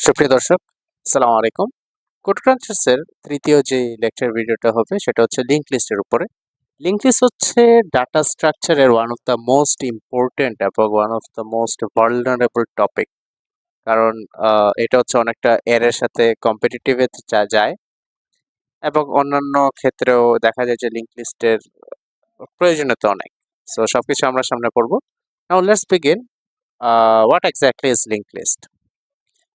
সুপ্রিয় দর্শক, আসসালামু আলাইকুম। কোড ক্রাঞ্চার্সের তৃতীয় যে লেকচার ভিডিওটা হবে সেটা হচ্ছে লিঙ্ক লিস্টের উপরে। লিঙ্ক লিস্ট হচ্ছে ডাটা স্ট্রাকচারের one of the most important এবং one of the most vulnerable topic. কারণ এটা হচ্ছে অনেকটা এর সাথে কম্পিটিটিভে যায় এবং অন্যান্য ক্ষেত্রেও দেখা যায় যে লিঙ্ক লিস্টের প্রয়োজনীয়তা অনেক। সো সবকিছু আমরা সামনে পড়বো। Now let's begin. What exactly is link list?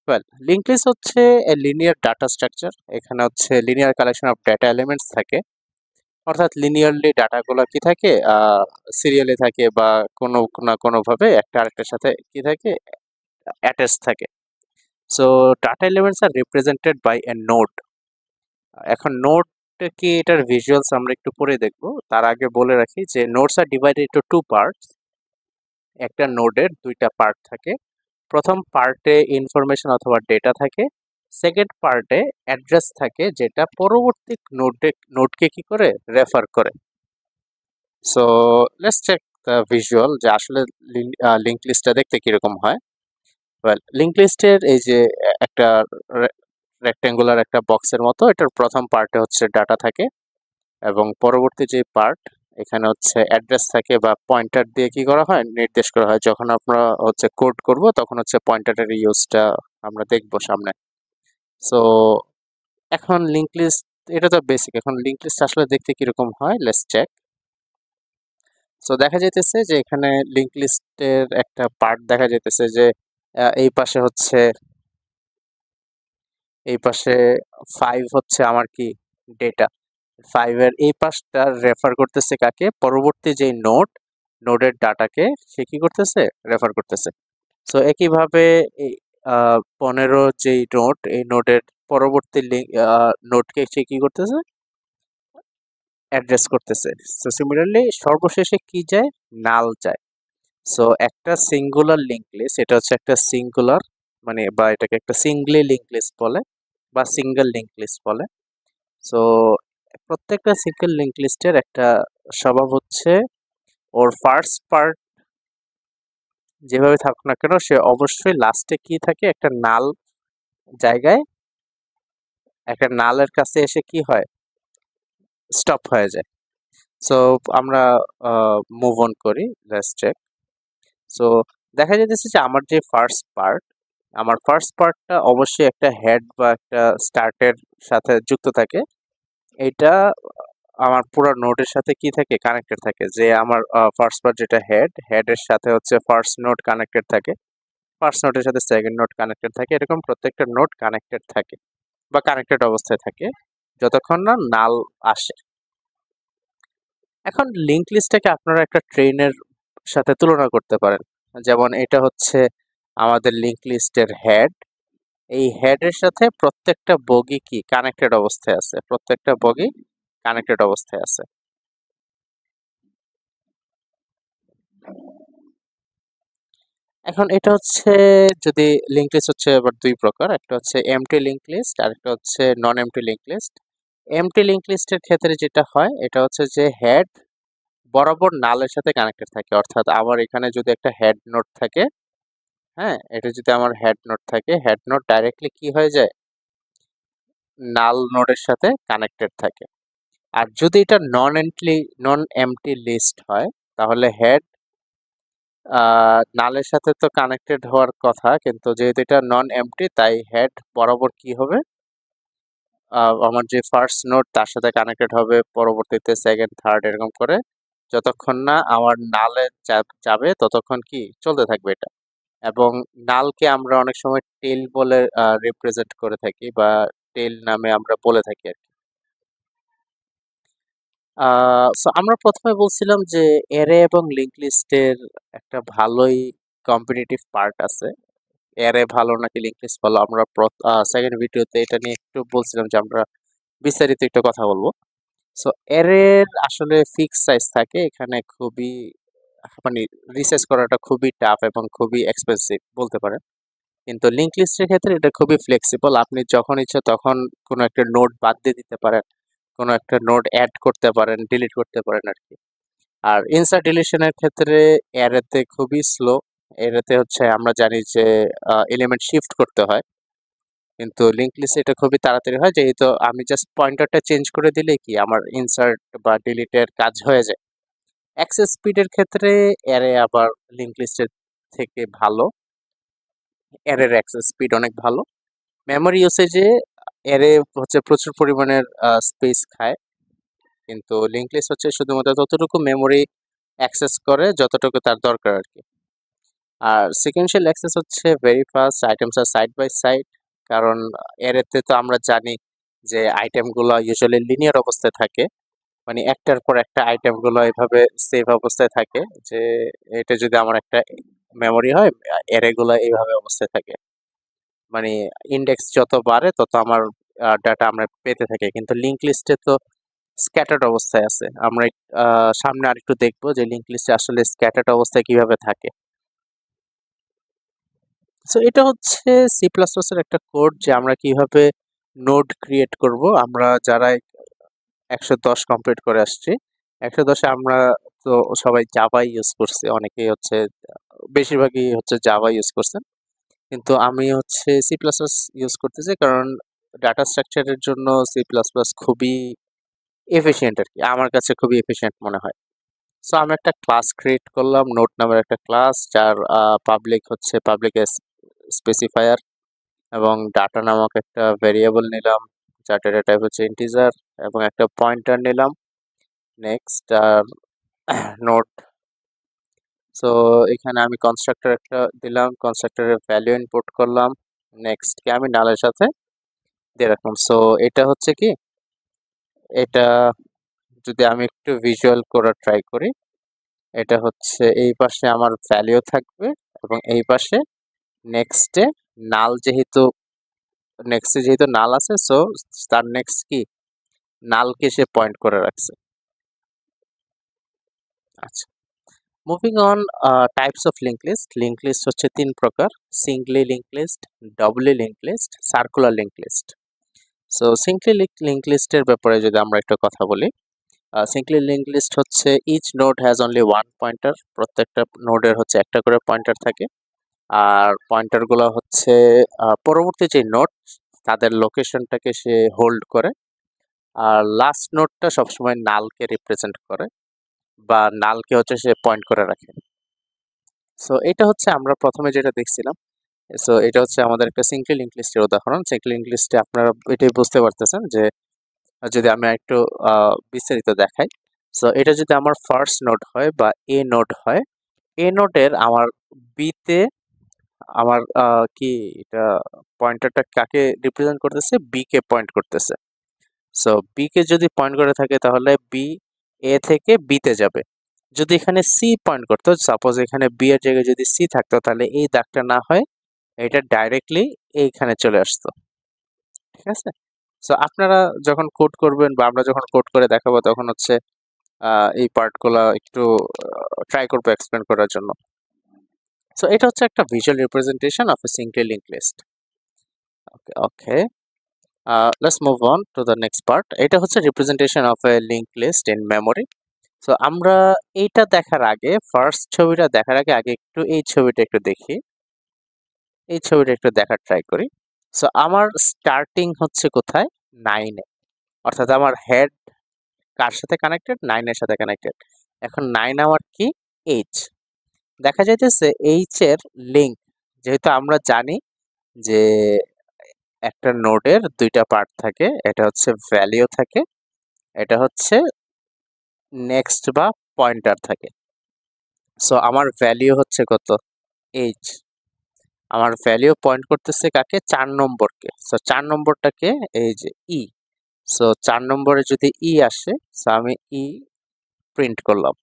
Well, link list হচ্ছে এ লিনিয়ার ডাটা স্ট্রাকচার। এখানে হচ্ছে linear collection of data elements থাকে, অর্থাৎ লিনিয়ারলি ডাটাগুলো কি থাকে, সিরিয়ালি থাকে বা কোনো না কোনোভাবে একটা আরেকটার সাথে কি থাকে, অ্যাটাচ থাকে। So data elements are represented by a node. এখন নোড কি, এটার ভিজুয়ালস আমরা একটু পরে দেখব। তার আগে বলে রাখি যে নোডস আর ডিভাইডেড ইন্টু টু পার্টস। একটা নোডের দুইটা পার্ট থাকে। প্রথম পার্টে ইনফরমেশন অথবা ডেটা থাকে, সেকেন্ড পার্টে অ্যাড্রেস থাকে যেটা পরবর্তী নোডকে কি করে রেফার করে। So let's check the visual যে আসলে লিঙ্ক লিস্টটা দেখতে কিরকম হয়। ওয়েল, লিঙ্ক লিস্টের এই যে একটা রেক্টেঙ্গুলার একটা বক্সের মতো, এটার প্রথম পার্টে হচ্ছে ডাটা থাকে এবং পরবর্তী যে পার্ট এখানে হচ্ছে অ্যাড্রেস থাকে বা পয়েন্টার দিয়ে কি করা হয়, নির্দেশ করা হয়। যখন আমরা হচ্ছে কোড করব তখন হচ্ছে পয়েন্টারের ইউজটা আমরা দেখব সামনে। সো এখন লিঙ্ক লিস্ট, এটা তো বেসিক। এখন লিঙ্ক লিস্ট আসলে দেখতে কিরকম হয়, লেটস চেক। সো দেখা যাইতেছে যে এখানে লিঙ্ক লিস্টের একটা পার্ট দেখা যাইতেছে যে এই পাশে হচ্ছে, এই পাশে 5 হচ্ছে আমার কি ডেটা। 5 এর এই পাশটা রেফার করতেছে কাকে, পরবর্তী যে নোডের ডাটাকে সে কি করতেছে, রেফার করতেছে। সো একইভাবে এই 15 যেই নোড, এই নোডের পরবর্তী নোডকে সে কি করতেছে, অ্যাড্রেস করতেছে। সো সিমিলারলি সর্বশেষে কি যায়, নাল যায়। সো একটা সিঙ্গুলার লিঙ্ক লিস্ট, এটা হচ্ছে একটা সিঙ্গুলার, মানে বা এটাকে একটা সিঙ্গলি লিঙ্ক লিস্ট বলে বা সিঙ্গেল লিঙ্ক লিস্ট বলে। সো প্রত্যেকটা সিঙ্গেল লিঙ্ক লিস্টের একটা স্বভাব হচ্ছে ওর ফার্স্ট পার্ট যেভাবে থাকুক না কেন, সে অবশ্যই লাস্টে কি থাকে, একটা নাল জায়গায়, একটা নালের কাছে এসে কি হয়, স্টপ হয়ে যায়। সো আমরা মুভ অন করি, লেটস চেক। সো দেখা যাইতেছে যে আমার ফার্স্ট পার্টটা অবশ্যই একটা হেড বা একটা স্টার্টের সাথে যুক্ত থাকে। এইটা আমার পুরো নোডের সাথে কি থাকে, কানেক্টেড থাকে। যে আমার ফার্স্ট পার্ট যেটা হেডের সাথে হচ্ছে ফার্স্ট নোড কানেক্টেড থাকে, ফার্স্ট নোডের সাথে সেকেন্ড নোড কানেক্টেড থাকে, এরকম প্রত্যেকটা নোড কানেক্টেড থাকে বা কানেক্টেড অবস্থায় থাকে যতক্ষণ না নাল আসে। এখন লিঙ্ক লিস্টটাকে আপনারা একটা ট্রেনের সাথে তুলনা করতে পারেন। যেমন এটা হচ্ছে আমাদের লিঙ্ক লিস্টের হেড। এই হেডের সাথে প্রত্যেকটা বগি কি কানেক্টেড অবস্থায় আছে, প্রত্যেকটা বগি কানেক্টেড অবস্থায় আছে। এখন এটা হচ্ছে, যদি লিঙ্ক লিস্ট হচ্ছে আবার দুই প্রকার, একটা হচ্ছে এমটি লিঙ্ক লিস্ট আর একটা হচ্ছে non empty link list. Empty link লিস্টের ক্ষেত্রে যেটা হয়, এটা হচ্ছে যে হেড বরাবর নালের সাথে কানেক্টেড থাকে। অর্থাৎ আমার এখানে যদি একটা হেড নোড থাকে, হ্যাঁ, এটা যদি আমার হেড নোড থাকে, হেড নোড ডাইরেক্টলি কি হয়ে যায়, নাল নোডের সাথে কানেক্টেড থাকে। আর যদি এটা নন এমটি লিস্ট হয়, তাহলে হেড নালের সাথে তো কানেক্টেড হওয়ার কথা, কিন্তু যেহেতু এটা নন এমটি তাই হেড বরাবর কি হবে, আমার যে ফার্স্ট নোড তার সাথে কানেক্টেড হবে, পরবর্তীতে সেকেন্ড থার্ড এরকম করে যতক্ষণ না আমার নালে যাবে ততক্ষণ কি চলতে থাকবে এটা। এবং নালকে আমরা অনেক সময় টেল বলে রিপ্রেজেন্ট করে থাকি বা টেল নামে আমরা বলে থাকি আর কি। সো আমরা প্রথমে বলছিলাম যে অ্যারে এবং লিঙ্ক লিস্টের একটা ভালোই কম্পিটিটিভ পার্ট আছে। অ্যারে ভালো নাকি লিঙ্ক লিস্ট ভালো, আমরা সেকেন্ড ভিডিওতে এটা নিয়ে একটু বলছিলাম যে আমরা বিস্তারিত একটু কথা বলবো। সো অ্যারের আসলে ফিক্স সাইজ থাকে, এখানে খুবই মানে রিসার্চ করাটা খুবই টাফ এবং খুবই এক্সপেন্সিভ বলতে পারেন। কিন্তু লিঙ্ক লিস্টের ক্ষেত্রে এটা খুবই ফ্লেক্সিবল, আপনি যখন ইচ্ছা তখন কোনো একটা নোড বাদ দিয়ে দিতে পারেন, কোনো একটা নোড অ্যাড করতে পারেন, ডিলিট করতে পারেন আর কি। আর ইনসার্ট ডিলিশনের ক্ষেত্রে অ্যারেতে খুবই স্লো। অ্যারেতে হচ্ছে আমরা জানি যে এলিমেন্ট শিফট করতে হয়, কিন্তু লিঙ্ক লিস্টে এটা খুবই তাড়াতাড়ি হয়, যেহেতু আমি জাস্ট পয়েন্টারটা চেঞ্জ করে দিলে কি আমার ইনসার্ট বা ডিলিটের কাজ হয়ে যায়। অ্যাক্সেস স্পিডের ক্ষেত্রে অ্যারে আবার লিঙ্ক লিস্টের থেকে ভালো। অ্যারের অ্যাক্সেস স্পিড অনেক ভালো। মেমোরি ইউসেজে অ্যারে হচ্ছে প্রচুর পরিমাণের স্পেস খায়, কিন্তু লিঙ্ক লিস্ট হচ্ছে শুধুমাত্র ততটুকু মেমোরি অ্যাক্সেস করে যতটুকু তার দরকার আর কি। আর সিকোয়েন্সিয়াল অ্যাক্সেস হচ্ছে very fast, items are side by side. কারণ অ্যারেতে তো আমরা জানি যে আইটেমগুলো ইউজুয়ালি লিনিয়ার অবস্থায় থাকে, মানে একটার পর একটা আইটেমগুলো এভাবে সেভ অবস্থায় থাকে, যে এটা যদি আমার একটা মেমোরি হয়, অ্যারেগুলো এইভাবে অবস্থায় থাকে, মানে ইন্ডেক্স যত বাড়ে তত আমার ডাটা আমরা পেতে থাকি। কিন্তু লিঙ্ক লিস্টে তো স্ক্যাটার্ড অবস্থায় আছে। আমরা সামনে আরেকটু দেখবো যে লিঙ্ক লিস্টে আসলে স্ক্যাটার্ড অবস্থায় কিভাবে থাকে। সো এটা হচ্ছে সি প্লাস প্লাস এর একটা কোড, যে আমরা কিভাবে নোড ক্রিয়েট করব। আমরা যারা 110 কমপ্লিট করে আসছি, 110-এ আমরা তো সবাই জাভা ইউজ করছি, অনেকেই হচ্ছে বেশিরভাগই হচ্ছে জাভা ইউজ করছেন, কিন্তু আমি হচ্ছে সি প্লাস প্লাস ইউজ করতেছি, কারণ ডাটা স্ট্রাকচারের জন্য সি প্লাস প্লাস খুবই এফিশিয়েন্ট আর কি, আমার কাছে খুবই এফিশিয়েন্ট মনে হয়। সো আমি একটা ক্লাস ক্রিয়েট করলাম, নোট নামের একটা ক্লাস, যার পাবলিক হচ্ছে পাবলিক স্পেসিফায়ার, এবং ডাটা নামক একটা ভেরিয়েবল নিলাম, যার ডেটা টাইপ হচ্ছে ইন্টিজার, এবং একটা পয়েন্টার নিলাম। নেক্সট আর নোট। সো এখানে আমি কনস্ট্রাক্টর একটা দিলাম, কনস্ট্রাক্টরের ভ্যালু ইনপুট করলাম, নেক্সট কে আমি নালের সাথে দিয়ে রাখলাম। সো এটা হচ্ছে কি, এটা যদি আমি একটু ভিজুয়াল করার ট্রাই করি, এটা হচ্ছে এই পাশে আমার ভ্যালু থাকবে, এবং এই পাশে নেক্সটে নাল, যেহেতু নেক্সটে যেহেতু নাল আছে, সো তার নেক্সট কি নালকে সে পয়েন্ট করে রাখছে। আচ্ছা, moving on. Types of link list. Link list হচ্ছে তিন প্রকার: singly link list, doubly link list, circular link list. So singly link লিস্টের ব্যাপারে যদি আমরা একটু কথা বলি, সিঙ্গলি লিঙ্ক লিস্ট হচ্ছে each node has only one pointer. প্রত্যেকটা নোডের হচ্ছে একটা করে পয়েন্টার থাকে, আর পয়েন্টারগুলো হচ্ছে পরবর্তী যে নোড তাদের লোকেশনটাকে সে হোল্ড করে, আর লাস্ট নোডটা সবসময় নালকে রিপ্রেজেন্ট করে, বা নালকে হচ্ছে সে পয়েন্ট করে রাখে। সো এটা হচ্ছে আমরা প্রথমে যেটা দেখছিলাম। সো এটা হচ্ছে আমাদের একটা সিঙ্গলি লিঙ্ক লিস্টের উদাহরণ। সিঙ্গলি লিঙ্ক লিস্টে আপনারা এটাই বুঝতে পারতেছেন যে যদি আমি একটু বিস্তারিত দেখাই। সো এটা যদি আমার ফার্স্ট নোড হয় বা এ নোড হয়, এ নোডের আমার বিতে আমার কি এটা পয়েন্টারটা কাকে রিপ্রেজেন্ট করতেছে? বি কে পয়েন্ট করতেছে। সো বি কে যদি পয়েন্ট করে থাকে তাহলে বি এ থেকে বি তে যাবে। যদি এখানে সি পয়েন্ট করতো, সাপোজ এখানে বি এর জায়গায় যদি সি থাকতো, তাহলে এই দাগটা না হয় এটা ডাইরেক্টলি এইখানে চলে আসতো। ঠিক আছে? সো আপনারা যখন কোড করবেন বা আমরা যখন কোড করে দেখাবো, তখন হচ্ছে এই পার্টগুলো একটু ট্রাই করবো এক্সপ্লেন করার জন্য। সো এটা হচ্ছে একটা visual representation of a singly link list. Okay, okay. Let's move on to the next part. এটা হচ্ছে representation of a link list in memory. So আমরা এইটা দেখার আগে, ফার্স্ট ছবিটা দেখার আগে আগে একটু এই ছবিটা একটু দেখি, এই ছবিটা একটু দেখার ট্রাই করি। সো আমার স্টার্টিং হচ্ছে কোথায়? 9 এ, অর্থাৎ আমার হেড কার সাথে কানেক্টেড? 9 এর সাথে কানেক্টেড। এখন 9 আমার কি? এইচ। দেখা যাইতেছে এইচ এর লিঙ্ক, যেহেতু আমরা জানি যে একটা নোডের দুইটা পার্ট থাকে, এটা হচ্ছে ভ্যালিউ থাকে, এটা হচ্ছে নেক্সট বা পয়েন্টার থাকে। সো আমার ভ্যালিউ হচ্ছে কত? এইচ। আমার ভ্যালিউ পয়েন্ট করতেছে কাকে? 4 নম্বরকে। সো 4 নম্বরটাকে এই যে ই। সো 4 নম্বরে যদি ই আসে, সো আমি ই প্রিন্ট করলাম।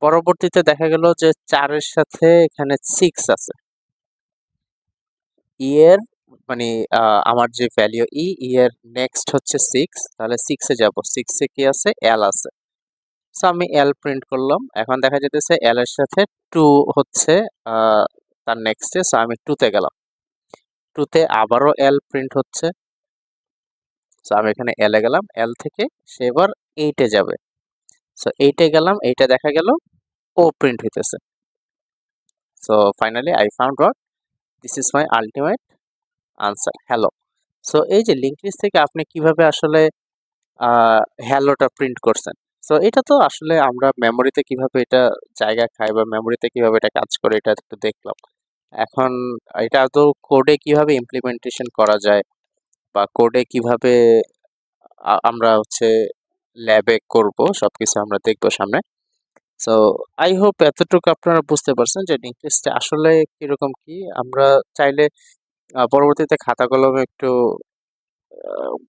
পরবর্তীতে দেখা গেল যে 4 এর সাথে এখানে 6 আছে। ই এর মানে আমার যে ভ্যালিউ ই এর নেক্সট হচ্ছে 6, তাহলে 6 এ যাব। 6 এ কি আছে? এল আছে। সো আমি এল প্রিন্ট করলাম। এখন দেখা যেতেছে এল এর সাথে 2 হচ্ছে তার নেক্সটে। সো আমি 2 তে গেলাম। 2 তে আবারও এল প্রিন্ট হচ্ছে। সো আমি এখানে এল এ গেলাম। এল থেকে সে এবার 8 এ যাবে। সো 8 এ গেলাম, 8 এ দেখা গেল ও প্রিন্ট হইতেছে। So finally I found what? This is my ultimate answer hello. So এই যে লিঙ্ক লিস্ট থেকে আপনি কিভাবে আসলে হ্যালোটা প্রিন্ট করছেন। সো এটা তো আসলে আমরা মেমোরিতে কিভাবে এটা জায়গা খায় বা মেমোরিতে কিভাবে এটা কাজ করে এটা একটু দেখলাম। এখন এটা তো কোডে কিভাবে ইমপ্লিমেন্টেশন করা যায় বা কোডে কিভাবে আমরা হচ্ছে ল্যাবে করব সবকিছু আমরা দেখব সামনে। সো আই হোপ এতটুকু আপনারা বুঝতে পারছেন যে লিঙ্ক লিস্টে আসলে কিরকম কি। আমরা চাইলে পরবর্তীতে খাতা কলমে একটু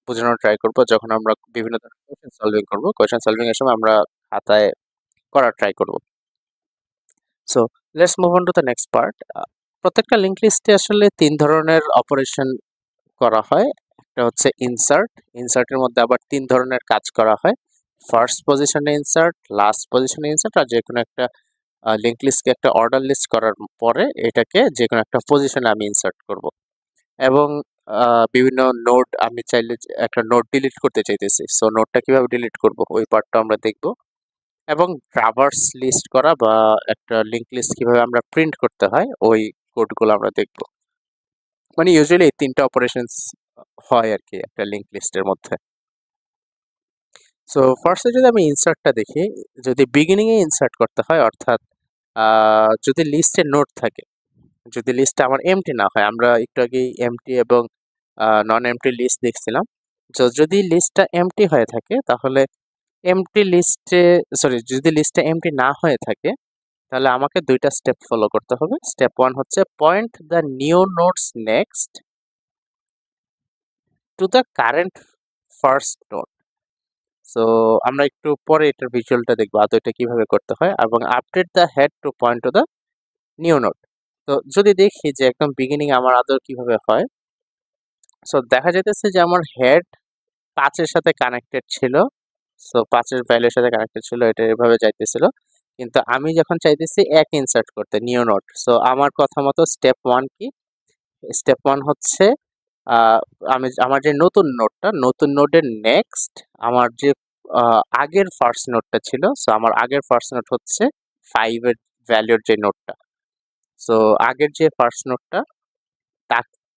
বোঝানোর ট্রাই করব যখন আমরা বিভিন্ন ধরনের কোয়েশ্চেন সলভিং করব। কোয়েশ্চেন সলভিং এর সময় আমরা খাতায় করার ট্রাই করব। So let's move on to the next part. প্রত্যেকটা লিঙ্ক লিস্টে আসলে ৩ ধরনের অপারেশন করা হয়। একটা হচ্ছে ইনসার্ট, ইনসার্টের মধ্যে আবার ৩ ধরনের কাজ করা হয়। ফার্স্ট পজিশনে ইনসার্ট, লাস্ট পজিশনে ইনসার্ট আর যেকোনো একটা লিঙ্ক লিস্টকে একটা অর্ডার লিস্ট করার পরে এটাকে যেকোনো একটা পজিশনে আমি ইনসার্ট করব। এবং বিভিন্ন নোড আমি চাইলে যে একটা নোড ডিলিট করতে চাইতেছি। সো নোডটা কিভাবে ডিলিট করব ওই পার্টটা আমরা দেখব। এবং ট্রাভার্স লিস্ট করা বা একটা লিঙ্ক লিস্ট কিভাবে আমরা প্রিন্ট করতে হয় ওই কোডগুলো আমরা দেখব। মানে ইউজুয়ালি এই ৩টা অপারেশনস হয় আরকি একটা লিঙ্ক লিস্টের মধ্যে। সো ফার্স্টে যদি আমি ইনসার্টটা দেখি, যদি বিগিনিং এ ইনসার্ট করতে হয় অর্থাৎ যদি লিস্টে নোড থাকে, যদি লিস্টটা আমার এমটি না হয়, আমরা একটু আগেই এমটি এবং নন এমটি লিস্ট দেখছিলাম। যদি লিস্টটা এমটি হয়ে থাকে তাহলে এমটি লিস্টে সরি যদি লিস্টটা এমটি না হয়ে থাকে তাহলে আমাকে ২টা স্টেপ ফলো করতে হবে। স্টেপ 1 হচ্ছে point the new nodes next to the current first node. So আমরা একটু পরে এটার ভিজুয়ালটা দেখবো আদৌ এটা কিভাবে করতে হয় এবং update the head to point to the new node. তো যদি দেখি যে একদম বিগিনিং আমার আদৌ কিভাবে হয়, সো দেখা যাইতেছে যে আমার হেড ৫ এর সাথে কানেক্টেড ছিল। সো ৫ এর ভ্যালুর সাথে কানেক্টেড ছিল, এটা এভাবে যাইতেছিল। কিন্তু আমি যখন চাইতেছি ১ ইনসার্ট করতে নিউ নোড, সো আমার কথা মতো স্টেপ 1 কি? স্টেপ 1 হচ্ছে আ আমি আমার যে নতুন নোডের নেক্সট আমার যে আগের ফার্স্ট নোডটা ছিল, সো আমার আগের ফার্স্ট নোড হচ্ছে ৫ এর ভ্যালুর যে নোডটা। সো আগের যে ফার্স্ট নোডটা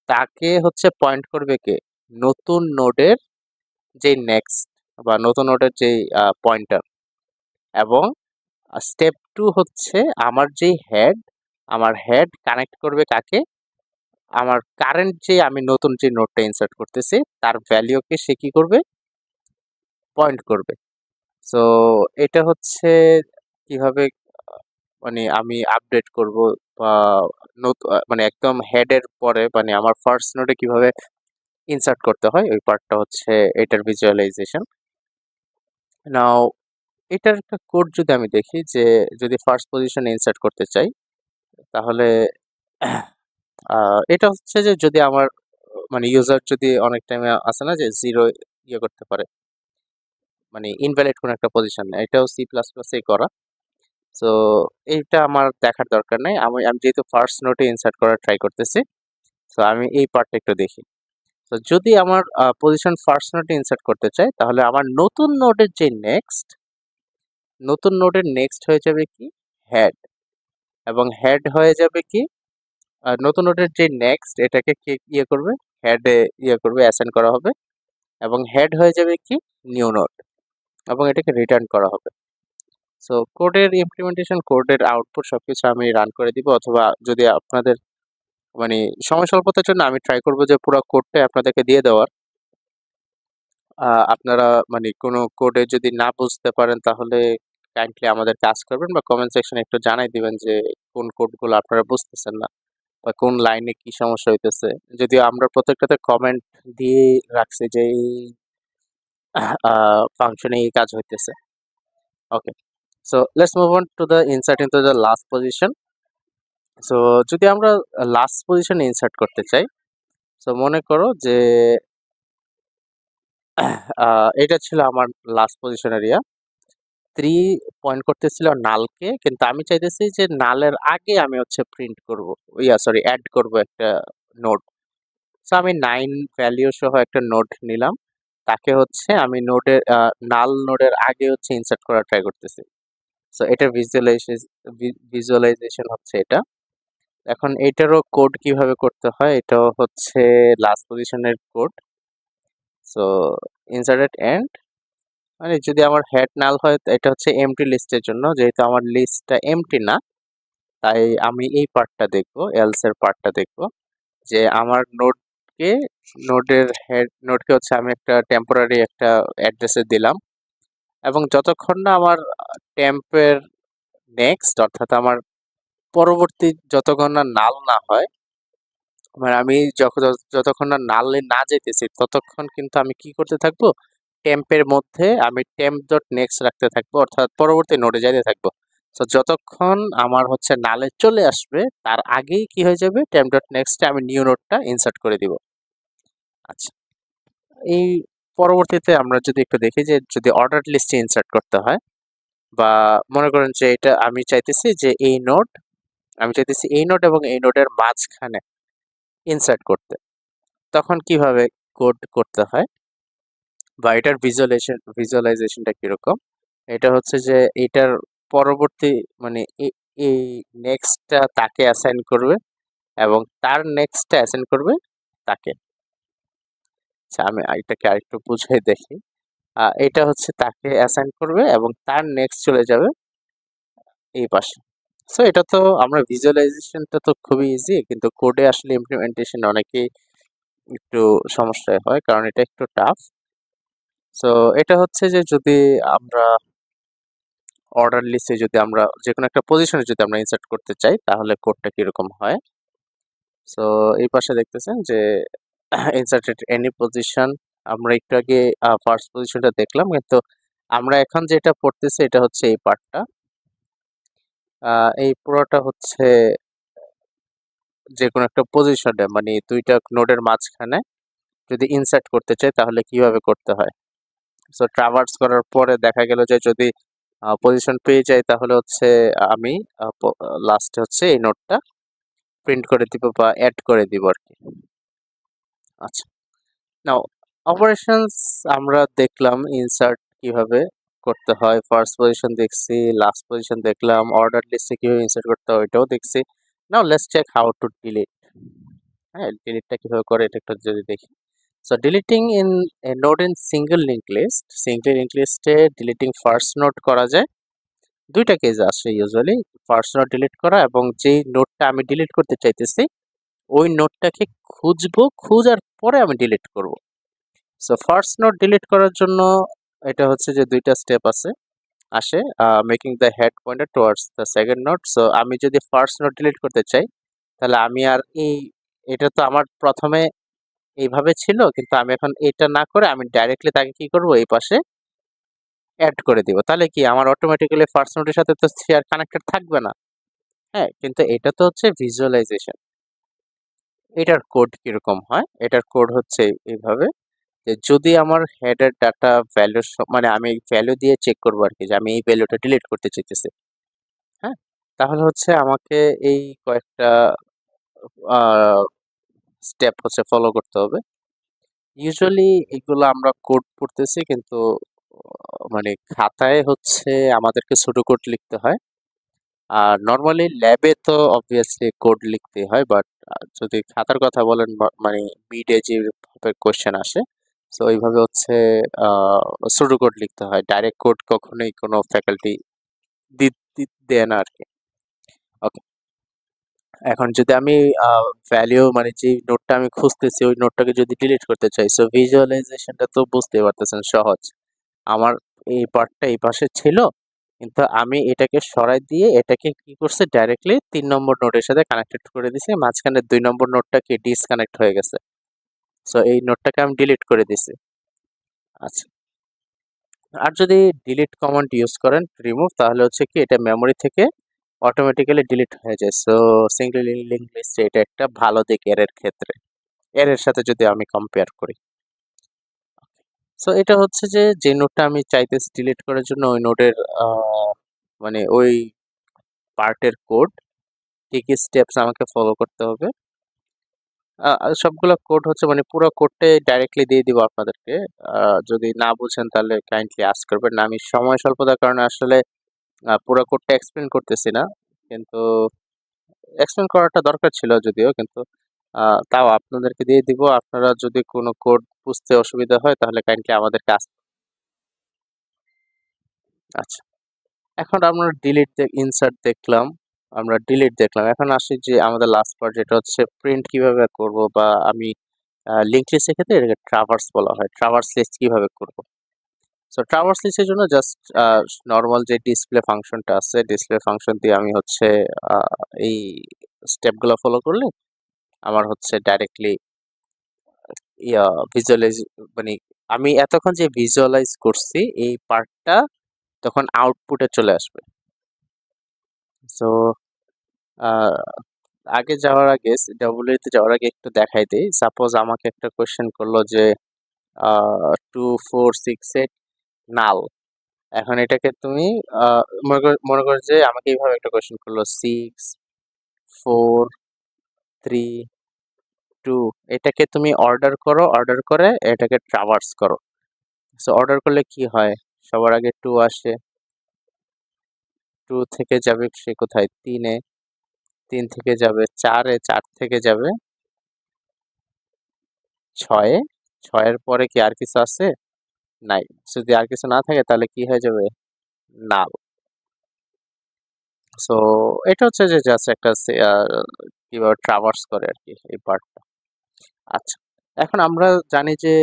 তাকে হচ্ছে পয়েন্ট করবে কে? নতুন নোডের যে নেক্সট বা নতুন নোডের যেই পয়েন্টার। এবং স্টেপ 2 হচ্ছে আমার হেড কানেক্ট করবে কাকে? আমার কারেন্ট যে আমি নতুন যে নোডটা ইনসার্ট করতেছি তার ভ্যালুকে সে কি করবে? পয়েন্ট করবে। সো এটা হচ্ছে কিভাবে মানে আমি আপডেট করব বা মানে একদম হেডের পরে মানে আমার ফার্স্ট নোডে কিভাবে ইনসার্ট করতে হয় ওই পার্টটা হচ্ছে এটার ভিজুয়ালাইজেশন। নাও এটার একটা কোড যদি আমি দেখি যে যদি ফার্স্ট পজিশনে ইনসার্ট করতে চাই তাহলে এটা হচ্ছে যে যদি আমার মানে ইউজার যদি অনেক টাইমে আছে না যে 0 করতে পারে, মানে ইনভ্যালিড কোনো একটা পজিশন, এটাও সি প্লাস প্লাসে করা। সো এইটা আমার দেখার দরকার নাই। আমি আমি যেহেতু ফার্স্ট নোটে ইনসার্ট করার ট্রাই করতেছি, সো আমি এই পার্টটা একটু দেখি। তো যদি আমার পজিশন ফার্স্ট নোটে ইনসার্ট করতে চাই তাহলে আমার নতুন নোডের নেক্সট হয়ে যাবে কি? হেড। এবং হেড হয়ে যাবে কি? নতুন নোডের যে নেক্সট এটাকে কে করবে? হেডে করবে, অ্যাসাইন করা হবে। এবং হেড হয়ে যাবে কি? New node. এবং এটাকে রিটার্ন করা হবে। সো কোডের ইমপ্লিমেন্টেশন, কোডের আউটপুট সবকিছু আমি রান করে দিব, অথবা যদি আপনাদের মানে সময় স্বল্পতার জন্য আমি ট্রাই করব যে পুরো কোডটাই আপনাদেরকে দিয়ে দেওয়ার। আপনারা মানে কোনো কোডে যদি না বুঝতে পারেন তাহলে কাইন্ডলি আমাদের কাজ করবেন বা কমেন্ট সেকশনে একটু জানাই দিবেন যে কোন কোডগুলো আপনারা বুঝতেছেন না বা কোন লাইনে কি সমস্যা হইতেছে। যদিও আমরা প্রত্যেকটাতে কমেন্ট দিয়ে রাখছি যে এই ফাংশনে এই কাজ হইতেছে। Okay, so let's move on to the insert into the last position. So যদি আমরা লাস্ট পজিশনে ইনসার্ট করতে চাই, সো মনে করো যে এটা ছিল আমার লাস্ট পজিশন এরিয়া। 3 পয়েন্ট করতেছিল নালকে, কিন্তু আমি চাইতেছি যে নালের আগে আমি হচ্ছে প্রিন্ট করব, সরি অ্যাড করব একটা নোড। সো আমি 9 ভ্যালু সহ একটা নোড নিলাম, তাকে হচ্ছে আমি নাল নোডের আগে হচ্ছে ইনসার্ট করার ট্রাই করতেছি। সো এটার ভিজুয়ালাইজেশন হচ্ছে এটা। এখন এটারও কোড কিভাবে করতে হয়, এটাও হচ্ছে লাস্ট পজিশনের কোড। সো ইনসার্টেড এন্ড, মানে যদি আমার হেড নাল হয় এটা হচ্ছে এমটি লিস্টের জন্য, যেহেতু আমার লিস্টটা এমটি না তাই আমি এই পার্টটা দেখব, এলস এর পার্টটা দেখব যে আমার নোডকে হচ্ছে আমি একটা টেম্পোরারি একটা অ্যাড্রেসে দিলাম, এবং যতক্ষণ না আমার টেম্পের নেক্সট অর্থাৎ আমার পরবর্তী যতক্ষণ না নাল না হয়, মানে আমি যতক্ষণ না নালে না যেতেছি ততক্ষণ কিন্তু আমি কি করতে থাকবো, টেম্পের মধ্যে আমি টেম্প ডট নেক্সট রাখতে থাকবো, অর্থাৎ পরবর্তী নোডে যাইতে থাকবো। তো যতক্ষণ আমার হচ্ছে নালে চলে আসবে তার আগেই কি হয়ে যাবে, টেম্প ডট নেক্সটে আমি নিউ নোডটা ইনসার্ট করে দিব। আচ্ছা, এই পরবর্তীতে আমরা যদি একটু দেখি যে যদি অর্ডার লিস্টে ইনসার্ট করতে হয়, বা মনে করেন যে এটা আমি চাইতেছি এই নোড এবং এই নোডের মাঝখানে ইনসার্ট করতে, তখন কিভাবে কোড করতে হয় বা এটার ভিজুয়ালাইজেশনটা কিরকম। এটা হচ্ছে যে এটার পরবর্তী মানে এই নেক্সটটা তাকে অ্যাসাইন করবে এবং তার নেক্সটটা অ্যাসাইন করবে তাকে। আচ্ছা, আমি এটাকে আরেকটু বুঝাই দেখি। এটা হচ্ছে তাকে অ্যাসাইন করবে এবং তার নেক্সট চলে যাবে এই পাশে। সো এটা তো আমরা ভিজুয়ালাইজেশনটা তো খুবই ইজি, কিন্তু কোডে আসলে ইমপ্লিমেন্টেশন অনেকেই একটু সমস্যা হয় কারণ এটা একটু টাফ। সো এটা হচ্ছে যে যদি আমরা অর্ডার লিস্টে যদি আমরা যে কোনো একটা পজিশনে যদি আমরা ইনসার্ট করতে চাই তাহলে কোডটা কিরকম হয়। সো এই পাশে দেখতেছেন যে ইনসার্টেড এনি পজিশন, আমরা একটু আগে ফার্স্ট পজিশনটা দেখলাম, কিন্তু আমরা এখন যেটা পড়তেছি এটা হচ্ছে এই পার্টটা। এই পুরোটা হচ্ছে যে কোনো একটা পজিশনে মানে দুইটা নোডের মাঝখানে যদি ইনসার্ট করতে চাই তাহলে কিভাবে করতে হয়। সো ট্রাভার্স করার পরে দেখা গেল যে যদি পজিশন পেয়ে যাই তাহলে হচ্ছে আমি লাস্টে হচ্ছে এই নোটটা প্রিন্ট করে দিব বা অ্যাড করে দিব আর কি। আচ্ছা, নাও অপারেশনস আমরা দেখলাম ইনসার্ট কিভাবে করতে হয়, ফার্স্ট পজিশন দেখছি, লাস্ট পজিশন দেখলাম, অর্ডার লিস্টে কিভাবে ইনসার্ট করতে হয় ওইটাও দেখছি। Now let's check how to delete. হ্যাঁ, ডিলিটটা কিভাবে করে এটা একটু যদি দেখি। So deleting in a node in single link লিস্টে ডিলিটিং ফার্স্ট নোড করা যায়। দুইটা কেস আসে ইউজুয়ালি, ফার্স্ট নোড ডিলিট করা এবং যেই নোডটা আমি ডিলিট করতে চাইতেছি ওই নোডটাকে খুঁজবো, খোঁজার পরে আমি ডিলিট করব। সো ফার্স্ট নোড ডিলিট করার জন্য এটা হচ্ছে যে দুইটা স্টেপ আসে, making the head pointer towards the second node. So আমি যদি ফার্স্ট নোড ডিলিট করতে চাই তাহলে আমি আর এটা তো আমার প্রথমে এইভাবে ছিল, কিন্তু আমি এখন এটা না করে আমি ডাইরেক্টলি তাকে কি করব, এই পাশে অ্যাড করে দিব, তাহলে কি আমার অটোমেটিক্যালি ফার্স্ট নোটের সাথে তো সে আর কানেক্টেড থাকবে না। হ্যাঁ, কিন্তু এটা তো হচ্ছে ভিজুয়ালাইজেশন। এটার কোড কিরকম হয়, এটার কোড হচ্ছে এইভাবে যে যদি আমার হেডের ডাটা ভ্যালু মানে আমি ভ্যালু দিয়ে চেক করবো আর কি যে আমি এই ভ্যালুটা ডিলিট করতে চাইতেছি। হ্যাঁ, তাহলে হচ্ছে আমাকে এই কয়েকটা স্টেপ হচ্ছে ফলো করতে হবে। ইউজুয়ালি এগুলো আমরা কোড পড়তেছি, কিন্তু মানে খাতায় হচ্ছে আমাদেরকে ছোট কোড লিখতে হয়, আর নর্মালি ল্যাবে তো অবভিয়াসলি কোড লিখতে হয়, বাট যদি খাতার কথা বলেন মানে মিডে যেভাবে কোশ্চেন আসে তো ওইভাবে হচ্ছে সুডো কোড লিখতে হয়, ডাইরেক্ট কোড কখনোই কোনো ফ্যাকাল্টি দেয় না আর কি। ওকে, এখন যদি আমি ভ্যালিউ মানে যে নোটটা আমি খুঁজতেছি ওই নোটটাকে যদি ডিলিট করতে চাই, সো ভিজুয়ালাইজেশনটা তো বুঝতেই পারতেছেন সহজ। আমার এই পার্টটা এই পাশে ছিল, কিন্তু আমি এটাকে সরাই দিয়ে এটাকে কি করছে ডাইরেক্টলি 3 নম্বর নোটের সাথে কানেক্টেড করে দিছি, মাঝখানে 2 নম্বর নোটটা কি ডিসকানেক্ট হয়ে গেছে। সো এই নোটটাকে আমি ডিলিট করে দিছি। আচ্ছা, আর যদি ডিলিট কমান্ড ইউজ করেন রিমুভ, তাহলে হচ্ছে কি এটা মেমোরি থেকে অটোমেটিক্যালি ডিলিট হয়ে যায়। সো সিঙ্গেল লিঙ্ক লিস্টে এটা একটা ভালো দিক এর ক্ষেত্রে, এর সাথে যদি আমি কম্পেয়ার করি। সো এটা হচ্ছে যে যে নোটটা আমি চাইতেছি ডিলিট করার জন্য ওই নোটের মানে ওই পার্টের কোড, কি কি স্টেপস আমাকে ফলো করতে হবে। সবগুলো কোড হচ্ছে মানে পুরো কোডটাই ডাইরেক্টলি দিয়ে দিব আপনাদেরকে। যদি না বুঝেন তাহলে কাইন্ডলি আস্ক করবেন না, আমি সময় স্বল্পতার কারণে আসলে পুরো কোডটা এক্সপ্লেন করতেছি না, কিন্তু এক্সপ্লেন করাটা দরকার ছিল যদিও, কিন্তু তাও আপনাদেরকে দিয়ে দিব। আপনারা যদি কোনো কোড বুঝতে অসুবিধা হয় তাহলে কাইন্ডলি আমাদেরকে আচ্ছা, এখন আমরা ইনসার্ট দেখলাম, আমরা ডিলিট দেখলাম। এখন আসি যে আমাদের লাস্ট পার্ট, যেটা হচ্ছে প্রিন্ট কিভাবে করব, বা আমি লিংক লিস্টের ক্ষেত্রে এটাকে ট্রাভার্স বলা হয়। ট্রাভার্স লিস্ট কিভাবে করব? সো ট্রাভার্স লিস্টের জন্য জাস্ট নর্মাল যে ডিসপ্লে ফাংশনটা আছে, ডিসপ্লে ফাংশন দিয়ে আমি হচ্ছে এই স্টেপগুলো ফলো করলে আমার হচ্ছে ডাইরেক্টলি ইয়া ভিজুয়ালাইজ, মানে আমি এতক্ষণ যে ভিজুয়ালাইজ করছি এই পার্টটা তখন আউটপুটে চলে আসবে। সো আগে যাওয়ার আগে, ডাব্লিউ তে যাওয়ার আগে একটু দেখাই দিই। সাপোজ আমাকে একটা কোয়েশ্চেন করলো যে 2468 নাল। এখন এটাকে তুমি মনে করো যে আমাকে এইভাবে একটা কোয়েশ্চেন করলো 6432, এটাকে তুমি অর্ডার করো, অর্ডার করে এটাকে ট্রাভার্স করো। সো অর্ডার করলে কি হয়? সবার আগে 2 আসে, 2 থেকে যাবে সে কোথায়? 3-এ, 3 থেকে যাবে 4-এ, 4 থেকে যাবে 6-এ, 6-এর পরে কি আর কিছু আছে? নাই। যদি আর কিছু না থাকে তাহলে কি হয়ে যাবে? নাল। সো এটা হচ্ছে যে জাস্ট একটা কিভাবে ট্রাভার্স করে আর কি এই পার্টটা। আচ্ছা, এখন আমরা জানি যে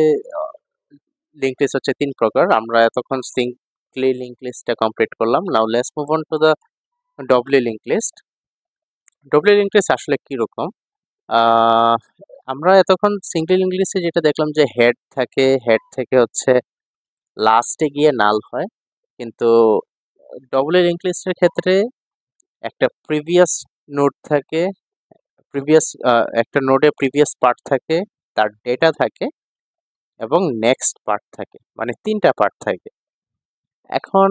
লিঙ্ক লিস্ট হচ্ছে 3 প্রকার। আমরা এতক্ষণ সিঙ্গলি লিঙ্ক লিস্টটা কমপ্লিট করলাম। Now let's move on to the doubly link list. Doubly link list আসলে কি রকম? আহ, আমরা এতক্ষণ সিঙ্গলি লিঙ্ক লিস্টে যেটা দেখলাম যে হেড থাকে, হেড থেকে হচ্ছে লাস্টে গিয়ে নাল হয়, কিন্তু ডবল লিঙ্ক লিস্টের ক্ষেত্রে একটা প্রিভিয়াস নোড থাকে, প্রিভিয়াস একটা নোডে প্রিভিয়াস পার্ট থাকে, তার ডেটা থাকে, এবং নেক্সট পার্ট থাকে, মানে 3টা পার্ট থাকে। এখন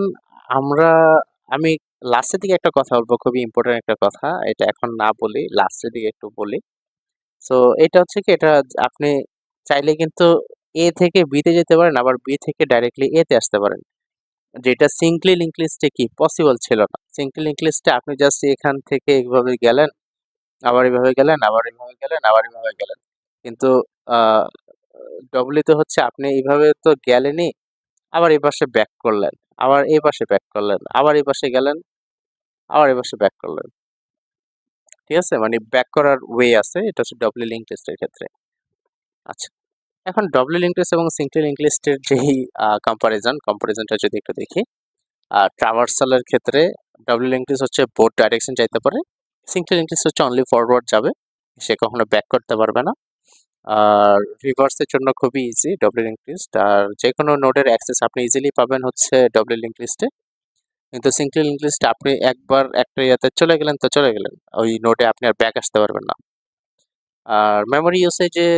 আমরা আমি লাস্টের দিকে একটা কথা বলবো, খুবই ইম্পর্টেন্ট একটা কথা, এটা এখন না বলি, লাস্টের দিকে একটু বলি। সো এটা হচ্ছে কি, এটা আপনি চাইলে কিন্তু এ থেকে বি তে যেতে পারেন, আবার বি থেকে ডাইরেক্টলি এ তে আসতে পারেন, যেটা সিঙ্গলি লিঙ্ক লিস্টে কি পসিবল ছিল না। সিঙ্গলি লিঙ্ক লিস্টে আপনি জাস্ট এখান থেকে এইভাবে গেলেন, আবার এভাবে গেলেন, আবার এভাবে গেলেন, আবার এভাবে গেলেন। কিন্তু ডব্লিউতে হচ্ছে আপনি এইভাবে তো গেলেনই, আবার এই পাশে ব্যাক করলেন, আবার এই পাশে ব্যাক করলেন, আবার এই পাশে গেলেন, আবার এই পাশে ব্যাক করলেন। ঠিক আছে, মানে ব্যাক করার ওয়ে আছে, এটা হচ্ছে ডব্লিউ লিঙ্ক লিস্টের ক্ষেত্রে। আচ্ছা, এখন ডব্লিউ লিঙ্ক লিস্ট এবং সিঙ্গলি লিঙ্ক লিস্টের যেই কম্পারিজনটা যদি একটু দেখি, ট্রাভার্সালের ক্ষেত্রে ডব্লিউ লিঙ্ক লিস্ট হচ্ছে বোথ ডাইরেকশন যাইতে পারে, সিঙ্গলি লিঙ্ক লিস্ট হচ্ছে অনলি ফরওয়ার্ড যাবে, সে কখনো ব্যাক করতে পারবে না। আর রিভার্সের জন্য খুবই ইজি ডব্লিউ লিঙ্ক লিস্ট, আর যে কোনো নোডের অ্যাক্সেস আপনি ইজিলি পাবেন হচ্ছে ডব্লিউ লিঙ্ক লিস্টে। কিন্তু সিঙ্গলি লিঙ্ক লিস্টে আপনি একবার একটা ইয়াতে চলে গেলেন তো চলে গেলেন, ওই নোডে আপনি আর ব্যাক আসতে পারবেন না। আর মেমোরি ইউসেজে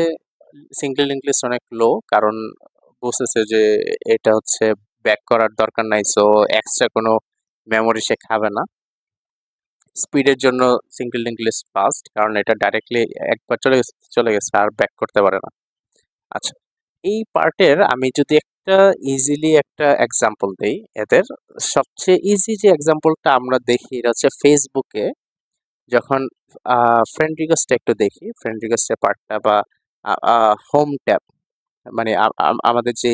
সিঙ্গলি লিঙ্ক লিস্ট অনেক লো, কারণ বুঝতেছে যে এটা হচ্ছে ব্যাক করার দরকার নাই, সো এক্সট্রা কোনো মেমোরি সে খাবে না। স্পিডের জন্য সিঙ্গল লিঙ্ক লিস্ট ফাস্ট, কারণ এটা ডাইরেক্টলি একবার চলে গেছে আর ব্যাক করতে পারে না। আচ্ছা, এই পার্টের আমি যদি একটা এক্সাম্পল দেই, এদের সবচেয়ে ইজি যে এক্সাম্পলটা আমরা দেখি এটা হচ্ছে ফেসবুকে যখন ফ্রেন্ড রিকোয়েস্ট একটু দেখি, ফ্রেন্ড রিকোয়েস্টের পার্টটা, বা হোম ট্যাব, মানে আমাদের যে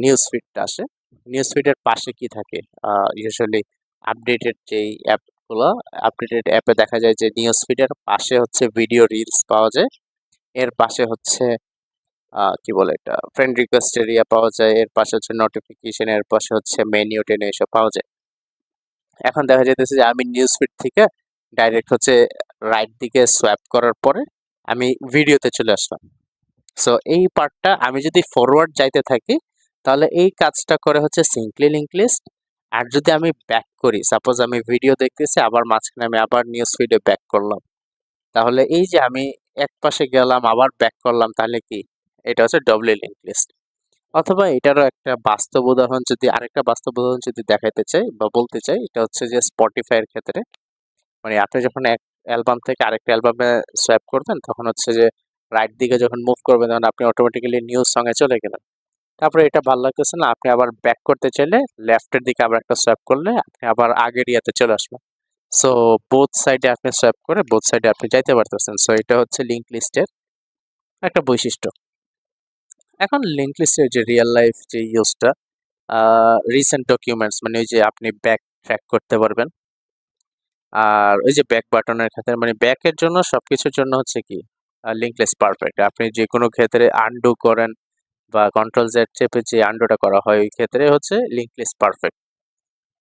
নিউজ ফিডটা আসে, নিউজ ফিডের পাশে কি থাকে? ইউজুয়ালি আপডেটেড যেই অ্যাপগুলো, আপডেটেড অ্যাপে দেখা যায় যে নিউজ ফিডের পাশে হচ্ছে ভিডিও রিলস পাওয়া যায়, এর পাশে হচ্ছে কি বলে এটা, ফ্রেন্ড রিকোয়েস্ট এরিয়া পাওয়া যায়, এর পাশে হচ্ছে নোটিফিকেশন, এর পাশে হচ্ছে মেনু টেনে এসব পাওয়া যায়। এখন দেখা যাইতেছে যে আমি নিউজ ফিড থেকে ডাইরেক্ট হচ্ছে রাইট দিকে সোয়াইপ করার পরে আমি ভিডিওতে চলে আসলাম। সো এই পার্টটা আমি যদি ফরওয়ার্ড যাইতে থাকি তাহলে এই কাজটা করে হচ্ছে সিঙ্গলি লিঙ্ক লিস্ট। আর যদি আমি ব্যাক করি, সাপোজ আমি ভিডিও দেখতেছি, আবার মাঝখানে আমি আবার নিউজ ফিডে ব্যাক করলাম, তাহলে এই যে আমি এক পাশে গেলাম আবার ব্যাক করলাম, তাহলে কি এটা হচ্ছে ডবল লিঙ্ক লিস্ট। অথবা এটারও একটা বাস্তব উদাহরণ, যদি আরেকটা বাস্তব উদাহরণ যদি দেখাইতে চাই বা বলতে চাই, এটা হচ্ছে যে স্পটিফাই এর ক্ষেত্রে, মানে আপনি যখন এক অ্যালবাম থেকে আরেকটা অ্যালবামে সোয়াইপ করবেন, তখন হচ্ছে যে রাইট দিকে যখন মুভ করবেন তখন আপনি অটোমেটিক্যালি নিউ সং এ চলে গেলেন। তারপরে এটা ভালো লাগতেছে না, আপনি আবার ব্যাক করতে চাইলে লেফটের দিকে আবার একটা সোয়াইপ করলে আপনি আবার আগের ইয়াতে চলে আসবেন। সো বোথ সাইডে আপনি সোয়াইপ করে বোথ সাইডে আপনি যাইতে পারতেছেন। সো এটা হচ্ছে লিঙ্ক লিস্টের একটা বৈশিষ্ট্য। এখন লিঙ্ক লিস্টের যে রিয়েল লাইফ যে ইউজটা, রিসেন্ট ডকুমেন্টস মানে ওই যে আপনি ব্যাক ট্র্যাক করতে পারবেন। আর ওই যে ব্যাক বাটনের ক্ষেত্রে মানে ব্যাকের জন্য সবকিছুর জন্য হচ্ছে কি লিঙ্ক লিস্ট পারফেক্ট। আপনি যে কোনো ক্ষেত্রে আনডু করেন বা কন্ট্রোল জেড চেপে যে আনডুটা করা হয় ওই ক্ষেত্রে হচ্ছে লিঙ্ক লিস্ট পারফেক্ট।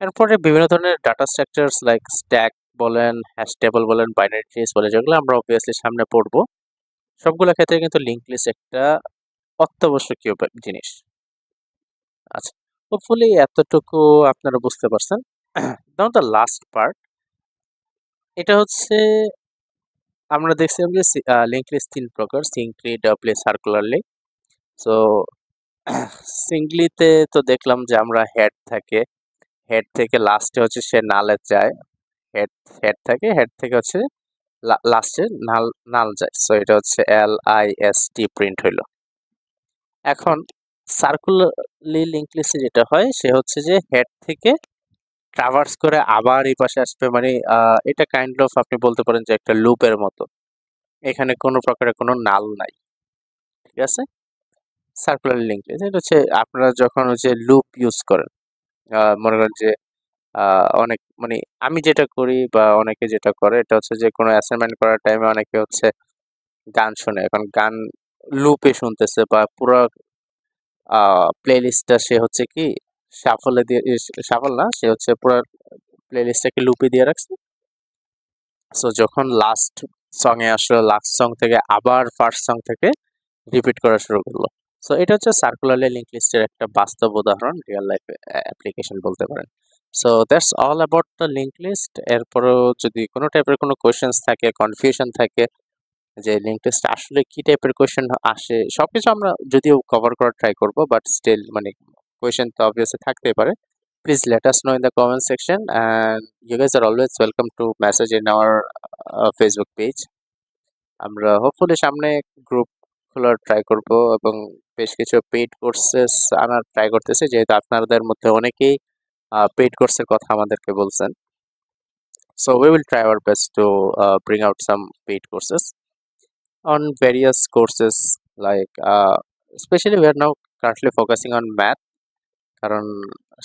এরপরে বিভিন্ন ধরনের ডাটা স্ট্রাকচারস লাইক স্ট্যাক বলেন, হ্যাশ টেবল বলেন, বাইনারি ট্রিজ বলে, যেগুলো আমরা অবভিয়াসলি সামনে পড়বো, সবগুলো ক্ষেত্রে কিন্তু লিঙ্ক লিস্ট একটা অত্যাবশ্যকীয় জিনিস। আচ্ছা, হোপফুলি এতটুকু আপনারা বুঝতে পারছেন। নাও দ্য লাস্ট পার্ট, এটা হচ্ছে আমরা দেখছিলাম যে লিঙ্ক লিস্ট তিন প্রকার: সিঙ্কলি, ডাবলি, সার্কুলারলি। সো সিঙ্গলিতে তো দেখলাম যে আমরা হেড থাকে, হেড থেকে লাস্টে হচ্ছে সে নালে যায়, হেড হেড থাকে, হেড থেকে হচ্ছে লাস্টে নাল নাল যায়। সো এটা হচ্ছে LIST প্রিন্ট হইলো। এখন সার্কুলারলি লিঙ্ক লিস্টে যেটা হয় সে হচ্ছে যে হেড থেকে ট্রাভার্স করে আবার এই পাশে আসবে, মানে এটা কাইন্ড অফ আপনি বলতে পারেন যে একটা লুপের মতো। এখানে কোনো প্রকারের কোনো নাল নাই, ঠিক আছে? সার্কুলার লিঙ্ক লিস্ট এটা হচ্ছে আপনারা যখন ওই যে লুপ ইউজ করেন, মনে করেন যে অনেক মানে আমি যেটা করি বা অনেকে যেটা করে এটা হচ্ছে যে কোনো অ্যাসাইনমেন্ট করার টাইমে অনেকে হচ্ছে গান শুনে। এখন গান লুপে শুনতেছে বা পুরো প্লেলিস্টটা সে হচ্ছে কি শাফলে দিয়ে, শাফল না, সে হচ্ছে পুরো প্লেলিস্টটাকে লুপে দিয়ে রাখছে। সো যখন লাস্ট সং এ আসলো, লাস্ট সং থেকে আবার ফার্স্ট সং থেকে রিপিট করা শুরু করলো। সো এটা হচ্ছে সার্কুলারলি লিঙ্ক লিস্টের একটা বাস্তব উদাহরণ, রিয়েল লাইফ অ্যাপ্লিকেশন বলতে পারেন। So that's all about the link list. এরপরেও যদি কোনো টাইপের কোনো কোয়েশ্চেন্স থাকে, কনফিউশন থাকে যে লিঙ্ক লিস্ট আসলে কি টাইপের কোয়েশ্চেন আসে, সবকিছু আমরা যদিও কভার করার ট্রাই করব, বাট স্টিল মানে কোয়েশ্চেন তো অবভিয়াসলি থাকতেই পারে। Please let us know in the comment section, and you guys are always welcome to message in our Facebook page. আমরা হোপফুলি সামনে গ্রুপ খোলার ট্রাই করব এবং বেশ কিছু পেইড কোর্সেস আনার ট্রাই করতেছি, যেহেতু আপনাদের মধ্যে অনেকেই পেইড কোর্সের কথা আমাদেরকে বলছেন। So we will try our best to bring out some paid courses on various courses, like especially we are now currently focusing on math, কারণ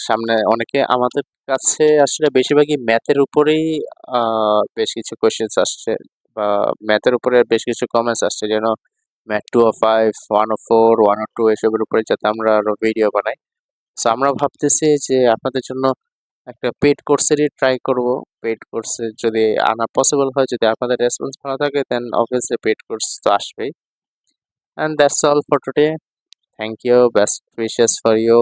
সামনে অনেকে আমাদের কাছে আসলে বেশিরভাগই ম্যাথের উপরেই বেশ কিছু কোয়েশ্চেন্স আসছে বা ম্যাথের উপরে বেশ কিছু কমেন্টস আসছে, যেন ম্যাথ 205, 104, 102 এসবের উপরে যাতে আমরা আরো ভিডিও বানাই। সো আমরা ভাবতেছি যে আপনাদের জন্য একটা পেইড কোর্সেরই ট্রাই করব। পেইড কোর্সে যদি আনা পসিবল হয়, যদি আপনাদের রেসপন্স ভালো থাকে, দেন অবভিয়াসলি পেইড কোর্স তো আসবেই। And that's all for today. Thank you, best wishes for you.